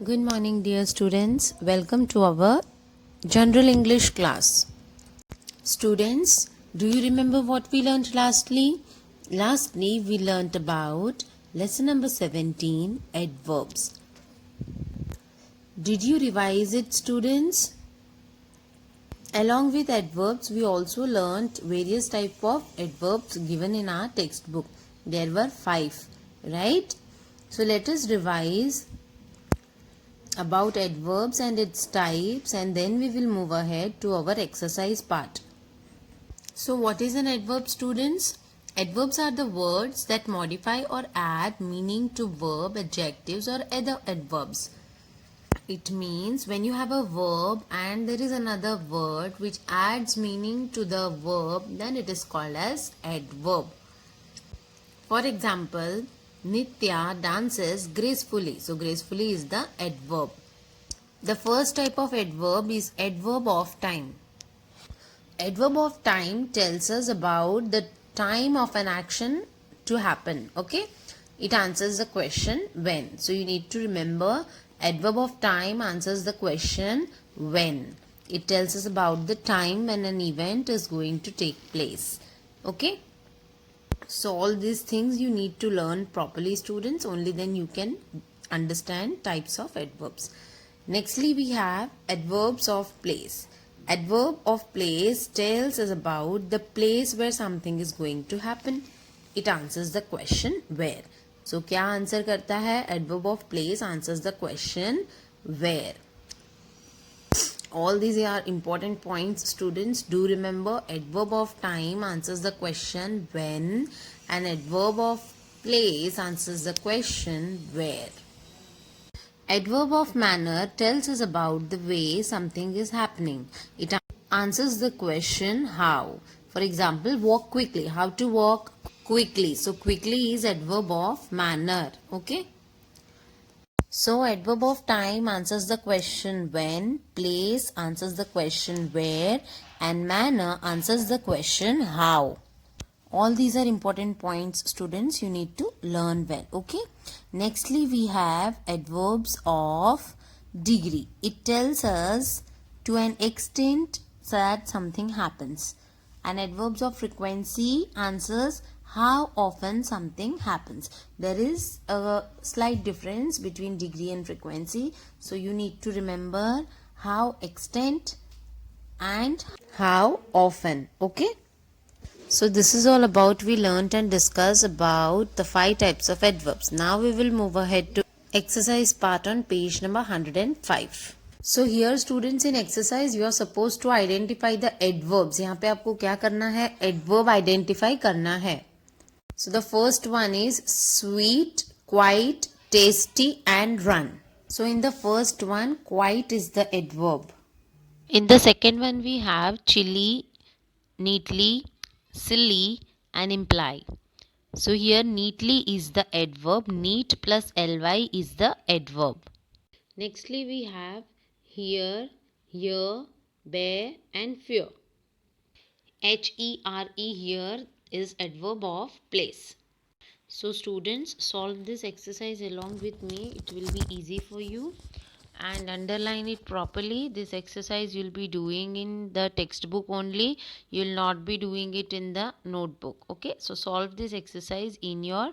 Good morning, dear students. Welcome to our General English class. Students, do you remember what we learned lastly? Lastly, we learned about lesson number 17, adverbs. Did you revise it, students? Along with adverbs, we also learnt various type of adverbs given in our textbook. There were 5, right? So let us revise about adverbs and its types, and then we will move ahead to our exercise part. So what is an adverb, students? Adverbs are the words that modify or add meaning to verb, adjectives or other adverbs. It means when you have a verb and there is another word which adds meaning to the verb, then it is called as adverb. For example, Nitya dances gracefully. So gracefully is the adverb. The first type of adverb is adverb of time. Adverb of time tells us about the time of an action to happen. Okay, it answers the question when. So you need to remember, adverb of time answers the question when. It tells us about the time when an event is going to take place. Okay, so all these things you need to learn properly, students. Only then you can understand types of adverbs. Nextly, we have adverbs of place. Adverb of place tells us about the place where something is going to happen. It answers the question where. So क्या answer करता है? Adverb of place answers the question where. All these are important points, students. Do remember, adverb of time answers the question when, and adverb of place answers the question where. Adverb of manner tells us about the way something is happening. It answers the question how. For example, walk quickly. How to walk quickly? So quickly is adverb of manner. Okay. So adverb of time answers the question when, place answers the question where, and manner answers the question how. All these are important points, students. You need to learn well. Okay. Nextly, we have adverbs of degree. It tells us to an extent that something happens. And adverbs of frequency answers how often something happens. There is a slight difference between degree and frequency. So you need to remember how, extent, and how often. Okay. So this is all about we learnt and discussed about the 5 types of adverbs. Now we will move ahead to exercise part on page number 105. So here students, in exercise you are supposed to identify the adverbs. यहाँ पे आपको क्या करना है? Adverb identify करना है. So the first one is sweet, quite, tasty and run. So in the first one, quite is the adverb. In the second one we have chilly, neatly, silly and imply. So here neatly is the adverb. Neat plus ly is the adverb. Nextly we have here, bear and fear. Here here is adverb of place. So students, solve this exercise along with me. It will be easy for you, and underline it properly. This exercise you'll be doing in the textbook only. You'll not be doing it in the notebook. Okay, so solve this exercise in your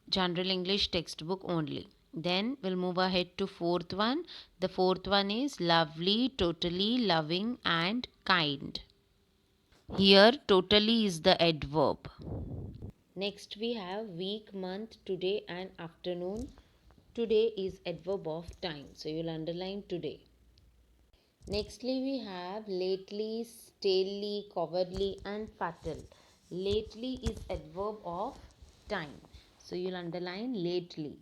general English textbook only. Then we'll move ahead to fourth one. The fourth one is lovely, totally, loving and kind. Here totally is the adverb. Next we have week, month, today and afternoon. Today is adverb of time. So you'll underline today. Nextly we have lately, stalely, cowardly and fatal. Lately is adverb of time. So you'll underline lately.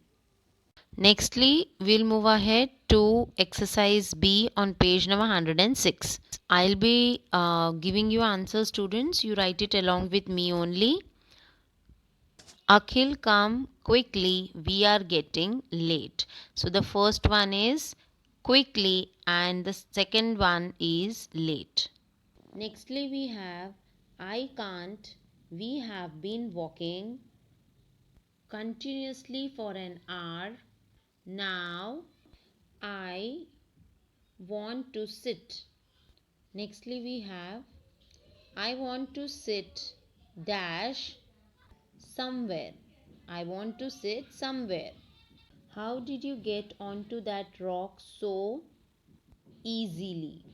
Nextly, we'll move ahead to exercise B on page number 106. I'll be giving you answers, students. You write it along with me only. Akhil, come quickly, we are getting late. So the first one is quickly and the second one is late. Nextly we have I can't, we have been walking continuously for an hour. Now want to sit. Nextly we have I want to sit dash somewhere. I want to sit somewhere. How did you get onto that rock so easily?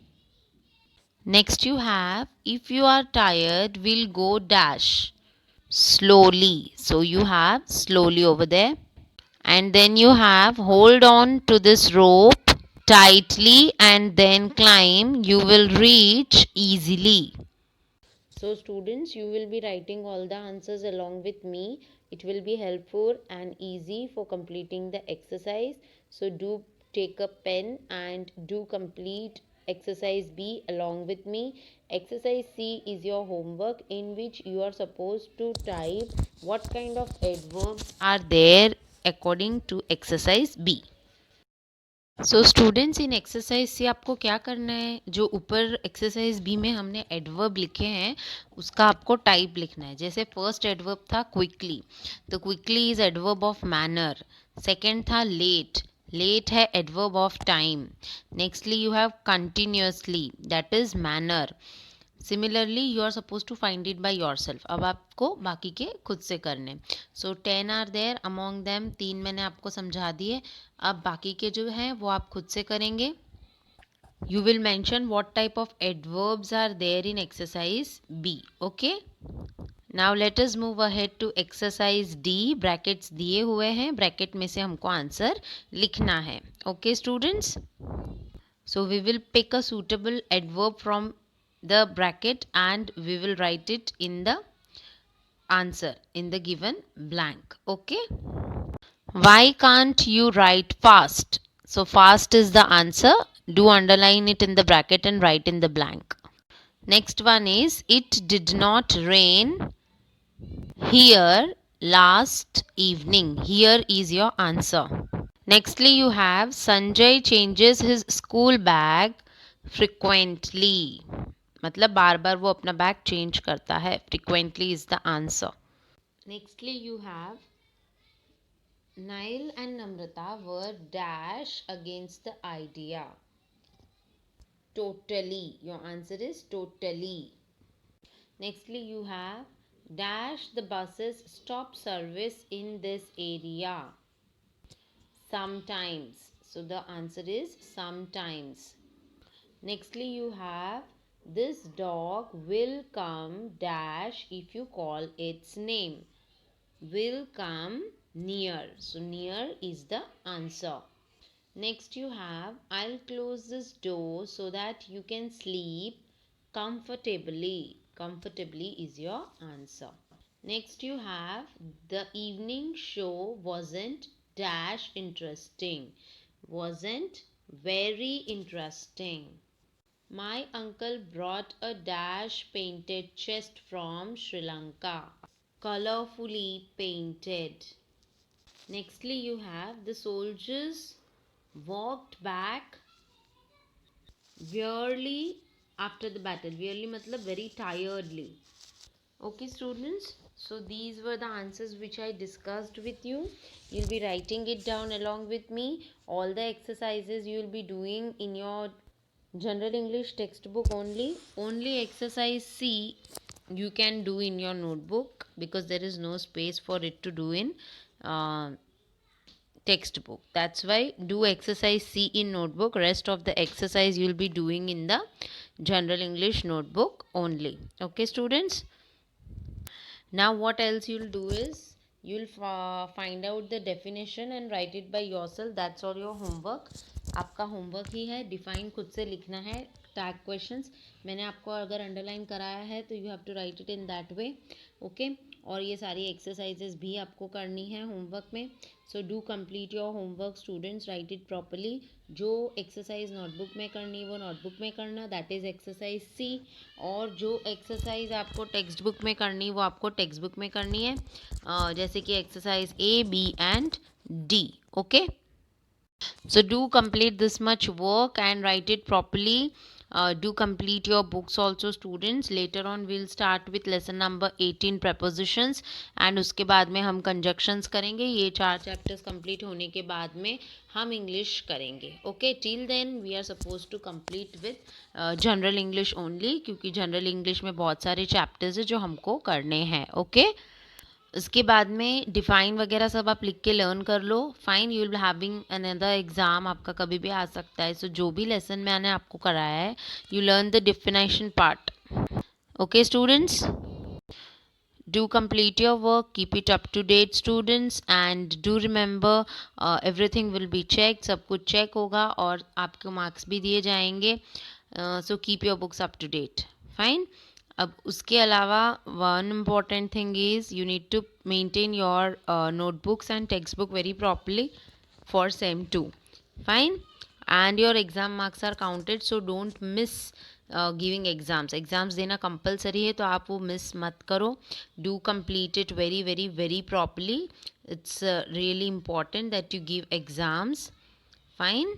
Next you have if you are tired we'll go dash slowly. So you have slowly over there. And then you have hold on to this rope tightly and then climb. You will reach easily. So students, you will be writing all the answers along with me. It will be helpful and easy for completing the exercise. So do take a pen and do complete exercise B along with me. Exercise C is your homework in which you are supposed to type what kind of adverbs are there according to exercise B. So students in exercise से आपको क्या करना है, जो ऊपर exercise B में हमने adverb लिखे हैं उसका आपको टाइप लिखना है. जैसे फर्स्ट एडवर्ब था क्विकली, तो quickly is adverb of manner. Second था लेट, लेट है adverb of time. Nextly you have continuously, that is manner. Similarly you are suppose to find it by yourself. अब आपको बाकी के खुद से करने. So 10 are there among them, 3 मैंने आपको समझा दिए. अब बाकी के जो हैं वो आप खुद से करेंगे. You will mention what type of adverbs are there in exercise B. Okay, now let us move ahead to exercise D. Brackets दिए हुए हैं, ब्रैकेट में से हमको आंसर लिखना है. Okay students, so we will pick a suitable adverb from the bracket and we will write it in the answer in the given blank. Okay, why can't you write fast? So fast is the answer. Do underline it in the bracket and write in the blank. Next one is it did not rain here last evening. Here is your answer. Nextly you have Sanjay changes his school bag frequently. मतलब बार बार वो अपना bag change करता है. Frequently is the answer. Nextly you have Nail and Namrata were dash against the idea. Totally. Your answer is totally. Nextly you have dash the buses stop service in this area. Sometimes. So the answer is sometimes. Nextly you have this dog will come dash if you call its name. Will come near. So near is the answer. Next you have I'll close this door so that you can sleep comfortably. Comfortably is your answer. Next you have the evening show wasn't dash interesting. Wasn't very interesting. My uncle brought a dash painted chest from Sri Lanka. Colorfully painted. Nextly you have the soldiers walked back wearily after the battle. Wearily matlab very tiredly. Okay students, so these were the answers which I discussed with you. You'll be writing it down along with me. All the exercises you will be doing in your General English textbook only. Only exercise C you can do in your notebook because there is no space for it to do in textbook. That's why do exercise C in notebook. Rest of the exercise you will be doing in the General English notebook only. Okay students. Now what else you'll do is you'll find out the definition and write it by yourself. That's all your homework. आपका homework ही है, define खुद से लिखना है. Tag questions मैंने आपको अगर underline कराया है तो you have to write it in that way. Okay, और ये सारी एक्सरसाइजेस भी आपको करनी है होमवर्क में. So do complete your homework students, right it properly. जो एक्सरसाइज नोटबुक में करनी है वो नोटबुक में करना, दैट इज़ एक्सरसाइज सी. और जो एक्सरसाइज आपको टेक्स्ट बुक में करनी है वो आपको टेक्स्ट बुक में करनी है, जैसे कि exercise A, B and D. Okay, so do complete this much work and write it properly. Do complete your books also students. Later on we'll start with lesson number 18 prepositions and उसके बाद में हम conjunctions करेंगे. ये 4 chapters complete होने के बाद में हम English करेंगे. Okay, till then we are supposed to complete with general English only, क्योंकि general English में बहुत सारे chapters है जो हमको करने हैं. Okay, उसके बाद में डिफाइन वगैरह सब आप लिख के लर्न कर लो. Fine, you will having another exam, आपका कभी भी आ सकता है. सो जो भी लेसन मैंने आपको कराया है, you learn the definition part. Okay students, do complete your work, keep it up to date students, and do remember everything will be checked. सब कुछ चेक होगा और आपको मार्क्स भी दिए जाएंगे. So keep your books up to date. Fine. अब उसके अलावा one important thing is you need to maintain your notebooks and textbook very properly for SEM 2. Fine. And your exam marks are counted, so don't miss giving exams देना compulsory है, तो आप वो miss मत करो. Do complete it very very very properly. It's really important that you give exams. Fine.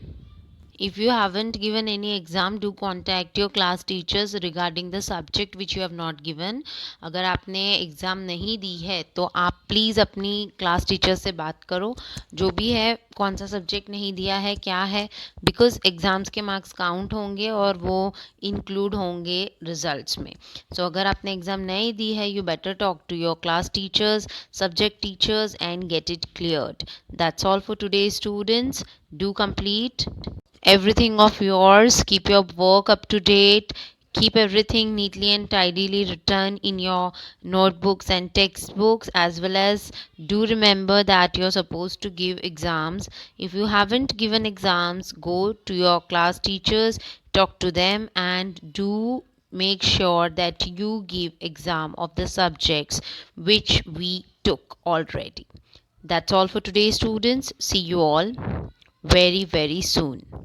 If you haven't given any exam, do contact your class teachers regarding the subject which you have not given. अगर आपने exam नहीं दी है तो आप please अपनी class teacher से बात करो, जो भी है कौन सा सब्जेक्ट नहीं दिया है क्या है, बिकॉज एग्ज़ाम्स के मार्क्स काउंट होंगे और वो इंक्लूड होंगे रिजल्ट्स में. सो अगर आपने एग्ज़ाम नहीं दी है, you better talk to your class teachers, subject teachers and get it cleared. That's all for today students. Do complete everything of yours, keep your work up to date, keep everything neatly and tidily written in your notebooks and textbooks, as well as do remember that you're supposed to give exams. If you haven't given exams, go to your class teachers, talk to them, and do make sure that you give exam of the subjects which we took already. That's all for today students. See you all very very soon.